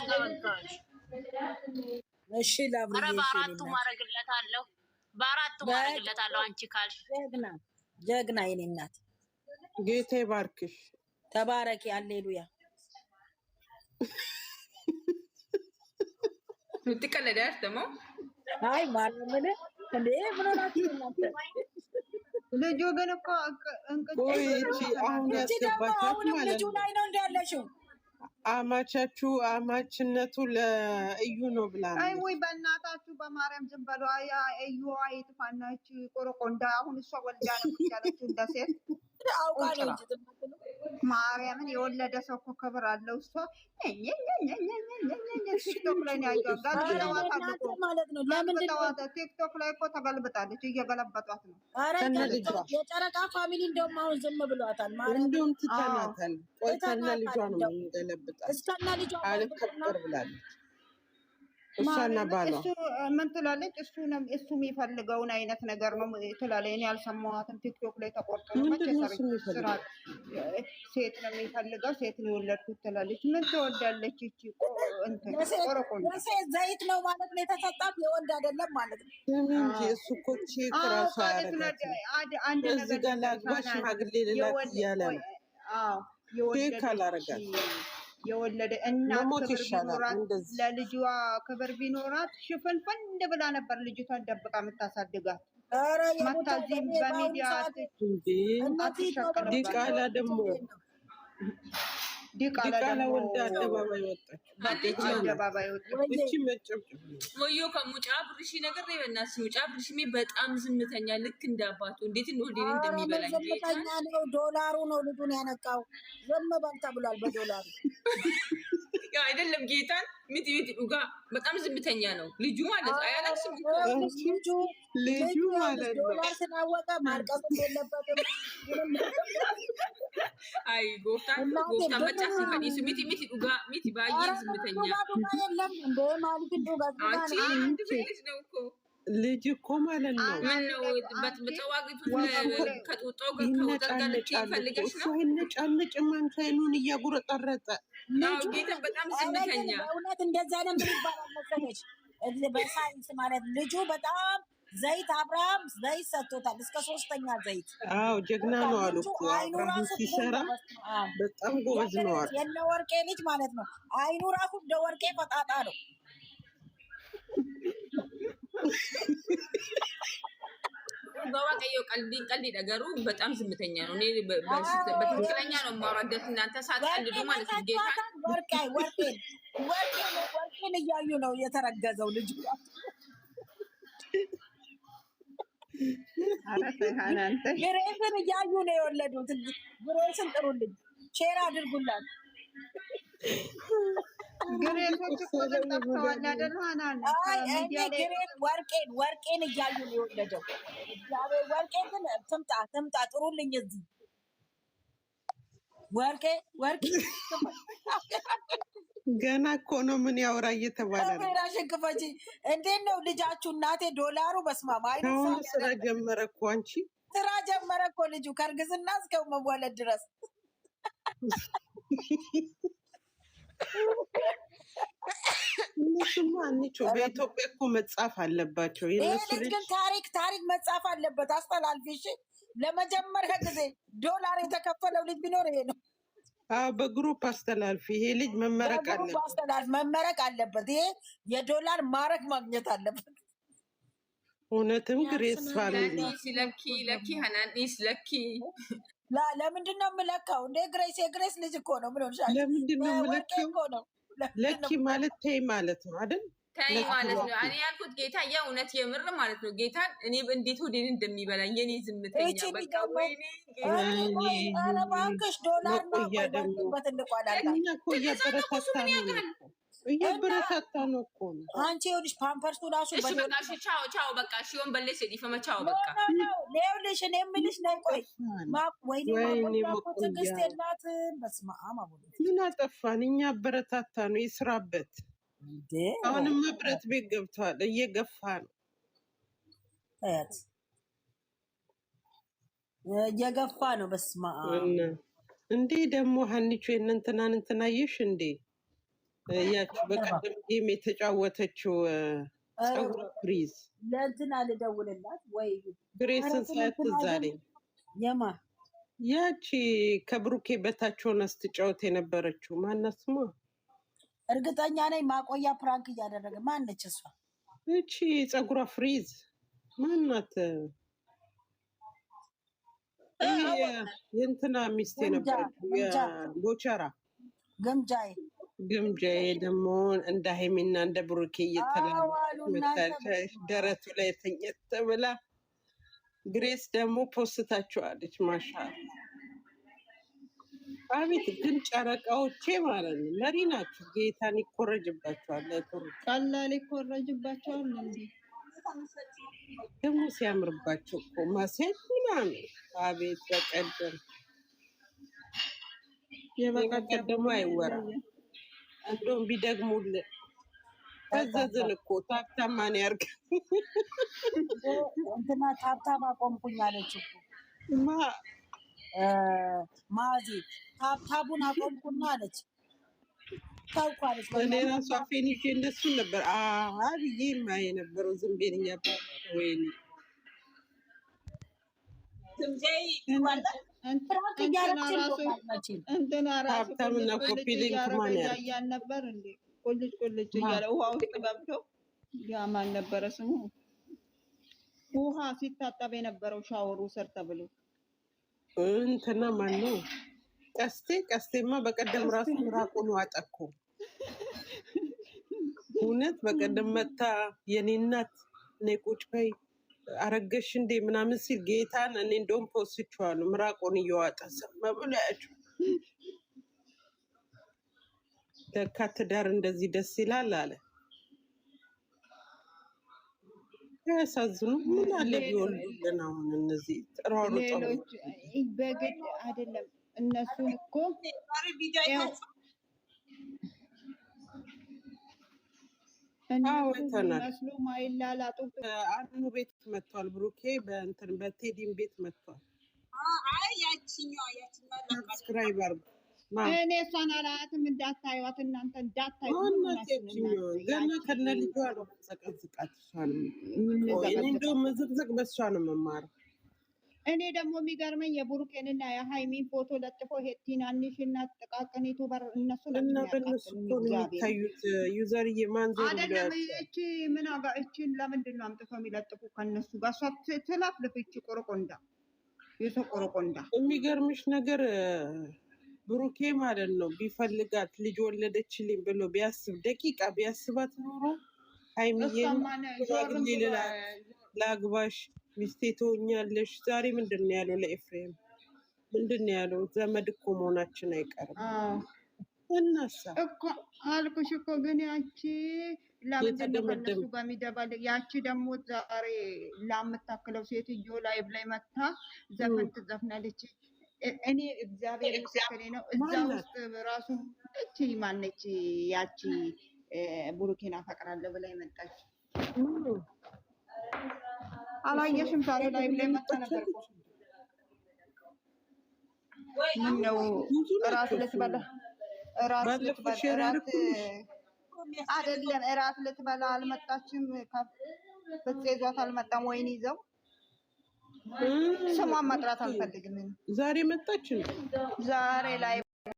ተበጋሽ እሺ ላብሪ በአራቱ ማረግለታለሁ በአራቱ ማረግለታለሁ አንቺ ካልሽ ጀግና የኔ እናት ጌታ ይባርክሽ ተባረኪ ሃሌሉያ ምትቀለዳሽ ደግሞ አይ ማርያምን እንዴ ምን ሆናችሁ እናንተ ልጁ ግን እኮ ቆይቺ አሁን ያስገባቻችሁ ማለት ልጁ ላይ ነው እንዳለሽው አማቻችሁ አማችነቱ ለእዩ ነው ብላ አይ ወይ በእናታችሁ በማርያም ዝም በሉ እዩ አይጥፋናች ቆረቆንዳ አሁን እሷ ወልዳ ነው ያለችው እንደሴት አውቃለሁ ማርያምን የወለደ ሰው እኮ ክብር አለው እሷ ቲክቶክ ላይ ማለት ነው ለምንድን ነው ቲክቶክ ላይ እኮ ተገልብጣለች እየገለበጧት ነው የጨረቃ ፋሚሊ እንደውም አሁን ዝም ብሏታል ማለት እንደውም ትተናታል ቆይታና ልጇ ነው የሚገለብጣት እስከና ልጇ አልከበር ብላለች እሷና ባሏ ምን ትላለች እሱ የሚፈልገውን አይነት ነገር ነው ትላለች እኔ አልሰማኋትም ቲክቶክ ላይ ተቆርጦ ነው ሴት ነው የሚፈልገው ሴት ነው የወለድኩት ትላለች ምን ትወዳለች እቺ ቆረቆንዳ ሴት ዘይት ነው ማለት ነው የተሰጣት የወንድ አይደለም ማለት ነው እንጂ እሱ እኮ ቼክ ራሱ አንድ ነገር ጋር ላግባሽ ሽማግሌ ልላት እያለ ነው ቼክ አላረጋት የወለደ እናት ክብር ቢኖራት ለልጇ ክብር ቢኖራት ሽፍንፍን ብላ ነበር ልጅቷን ደብቃ የምታሳድጋት መታዚም በሚዲያ ዲቃላ ደግሞ ዲቃላ ወልዳ አደባባይ ወጣች እቺ መጨብጨብ ወዮ ከሙጫ ብርሺ ነገር ነው በእናትሽ ሙጫ ብርሺ በጣም ዝምተኛ ልክ እንዳባቱ እንዴት ነው ዲን እንደሚበላኝ ዝምተኛ ነው ዶላሩ ነው ልጁን ያነቃው ዝም በል ተብሏል በዶላሩ ያ አይደለም ጌታን ሚት ዱጋ በጣም ዝምተኛ ነው ልጁ ማለት አያላስም ልጁ ማለት ዶላር ስናወቀ ማርቀስ የለበትም አይ ጎፍታን መጫስ ከዲስ ሚት ዱጋ ሚት ባየ ዝምተኛ የለም እንደ ማለት ዱጋ አንቺ አንድ ልጅ ነው እኮ ልጅ እኮ ማለት ነው ምን ነው በተዋግቱ ከጦጦ ጋር ከወጣለች ይፈልገሽ ነው ነጫነጭ ማንካይኑን እያጉረጠረጠ ነው ጌታ በጣም ዝምተኛ እውነት እንደዛ ነው የሚባለው መሰለሽ በሳይንስ ማለት ልጁ በጣም ዘይት አብርሃም ዘይት ሰጥቶታል እስከ 3ኛ ዘይት አዎ ጀግና ነው አሉ እኮ አብርሃም ሲሰራ በጣም ጎበዝ ነው አሉ የነ ወርቄ ልጅ ማለት ነው አይኑ ራሱ እንደ ወርቄ ፈጣጣ ነው በዋቀየው ቀልዲ ነገሩ በጣም ዝምተኛ ነው እኔ በትክክለኛ ነው ማውራደት እናንተ ሳትቀልዱ ማለት ነው ጌታ ወርቄን እያዩ ነው የተረገዘው ልጅ ግሬስን እያዩ ነው የወለዱት ግሬስን ጥሩልኝ ሼር አድርጉላት ግሬሶች እኮ ጠፍተዋል አይደል ሀናን ወርቄን እያዩ ነው የወለደው ወርቄን ግን ትምጣ ጥሩልኝ እዚህ ወርቄ ገና እኮ ነው ምን ያወራ እየተባለ ነው ራሽን ክፈጂ እንዴት ነው ልጃችሁ እናቴ ዶላሩ በስማማ አሁን ስራ ጀመረ እኮ አንቺ ስራ ጀመረ እኮ ልጁ ከእርግዝና እስከ መወለድ ድረስ እነሱማ አንቺ በኢትዮጵያ እኮ መጻፍ አለባቸው የነሱ ልጅ ግን ታሪክ መጻፍ አለበት አስተላልፊ እሺ ለመጀመሪያ ጊዜ ዶላር የተከፈለው ልጅ ቢኖር ይሄ ነው በግሩፕ አስተላልፊ ይሄ ልጅ መመረቅ አለበት ይሄ የዶላር ማረግ ማግኘት አለበት እውነትም ግሬስ ፋሚሊ ለኪ ሀናኒስ ለኪ ለምንድን ነው የምለካው እንደ የግሬስ ልጅ እኮ ነው ምን ሆነሻል ለምንድን ነው የምለካው ለኪ ማለት ተይ ማለት ነው አይደል ተይ ማለት ነው እኔ ያልኩት ጌታ የእውነት የምር ማለት ነው ጌታ እኔ እንዴት ወዴን እንደሚበላኝ የኔ ዝምተኛ በቃ ወይኔ ኧረ እባክሽ ዶላር ነው ባይበት እንቋላለን እኛ እኮ እያበረታታ ነው እኮ አንቺ ይኸውልሽ ፓምፐርሱ ራሱ በቃሽ ቻው በቃ ሲሆን በለሽ ዲፈመ ቻው በቃ ይኸውልሽ እኔ የምልሽ ነይ ቆይ ወይኔ ትዕግስት የላትም በስመ አብ ምን አጠፋን እኛ አበረታታ ነው ይስራበት አሁንም ብረት ቤት ገብቷል እየገፋ ነው እየገፋ ነው በስመ አብ እንዴ ደግሞ ሀኒቾ እንትና አየሽ እንዴ ያቺ በቀደም ጌም የተጫወተችው ፀጉረ ፍሪዝ ለእንትና ልደውልላት ወይ ግሬስን ሳያት ትዝ አለኝ። የማ ያቺ ከብሩኬ በታች ሆና ስትጫወት የነበረችው ማናት ስሟ? እርግጠኛ ነኝ ማቆያ ፕራንክ እያደረገ ማነች እሷ? እቺ ፀጉሯ ፍሪዝ ማናት? የእንትና ሚስት የነበረችው የቦቸራ ግምጃዬ ደግሞ እንደ ሀይሚና እንደ ብሩኬ እየተላለች ደረቱ ላይ ተኘት ብላ ግሬስ ደግሞ ፖስታችኋለች። ማሻአላ አቤት ግን ጨረቃዎቼ ማለት ነው መሪ ናቸው። ጌታን ይኮረጅባቸዋል። ቀላል ይኮረጅባቸዋል እንዴ ደግሞ ሲያምርባቸው እኮ ማሴት ምናምን አቤት በቀደሙ አይወራም። እንደውም ቢደግሙልን ፈዘዝን እኮ ታብታብ ማን ያርግ? እንትና ታብታብ አቆምኩኝ አለች እኮ ማዚ ታብታቡን አቆምኩና አለች። ታውቋለች። እኔ ራሱ አፌን ይዤ እንደሱን ነበር አብዬ ማ የነበረው ዝም ቤን ወይኔ ሀብታምና ኮፒ ሊንክ ማን ያርግ ነበር እንዴ? ቁልጭ እያለ ውሃ ውስጥ ገብቶ ያማን ነበረ ስሙ ውሃ ሲታጠብ የነበረው ሻወሩ ስር ተብሎ እንትና ማን ነው? ቀስቴማ በቀደም ራሱ ምራቁን ዋጠኩ። እውነት በቀደም መታ የኔ እናት እኔ ቁጭ በይ አረገሽ እንዴ ምናምን ሲል ጌታን እኔ እንደውም ፖስችዋለሁ። ምራቁን እየዋጠ ሰማ ብሎ ያቸው ለካ ትዳር እንደዚህ ደስ ይላል አለ። ያሳዝኑ። ምን አለ ቢወልዱልን አሁን እነዚህ ጥራሩጠው ሌሎች በግድ አይደለም። እነሱን እኮ መስሎ ማይላላጡ አኑ ቤት መጥቷል። ብሩኬ በእንትን በቴዲም ቤት መጥቷል። ሰብስክራይብ አርጉ። እኔ እሷን አላያትም። እንዳታዩት እናንተ ገና ከነ ልጇ ነው ዘቀዝቃት። እንደውም መዘቅዘቅ በሷ ነው መማረው። እኔ ደግሞ የሚገርመኝ የቡሩኬንና የሃይሚን ፎቶ ለጥፎ ትናንሽ እና ጥቃቅን ዩቱበር እነሱ እና በእነሱ እኮ ነው የሚታዩት። ዩዘርዬ ማንዘር አይደለም። እቺ ምን አጋ እቺን ለምንድን ነው አምጥተው የሚለጥፉ ከነሱ ጋር? እሷ ትላፍልፍ። እቺ ቆረቆንዳ ቆረቆንዳ። የሚገርምሽ ነገር ብሩኬ ማለት ነው ቢፈልጋት ልጅ ወለደችልኝ ብሎ ቢያስብ ደቂቃ ቢያስባት ኖሮ ሃይሚዬን ላግባሽ ሚስቴ ትሆኛለሽ። ዛሬ ምንድን ነው ያለው ለኤፍሬም? ምንድን ነው ያለው? ዘመድ እኮ መሆናችን አይቀርም። እናሳ እኮ አልኩሽ እኮ። ግን ያቺ ለምንድን ነው ከነሱ ጋር የሚደባልቅ? ያቺ ደግሞ ዛሬ ላምታክለው ሴትዮ ላይቭ ላይ መታ ዘፈን ትዘፍናለች። እኔ እግዚአብሔር ምስክሬ ነው። እዛ ውስጥ ራሱ እቺ ማነች ያቺ ቡሩኬን አፈቅራለሁ ብላ መጣች። አላየሽም? ዛሬ ላይ መጣ ነበር እኮ። ምን ነው እራት ልትበላ አይደለም? እራት ልትበላ አልመጣችም። በጽዟት አልመጣም። ወይን ይዘው ስሟን መጥራት አልፈልግም። ዛሬ መጣች ነው ዛሬ ላይ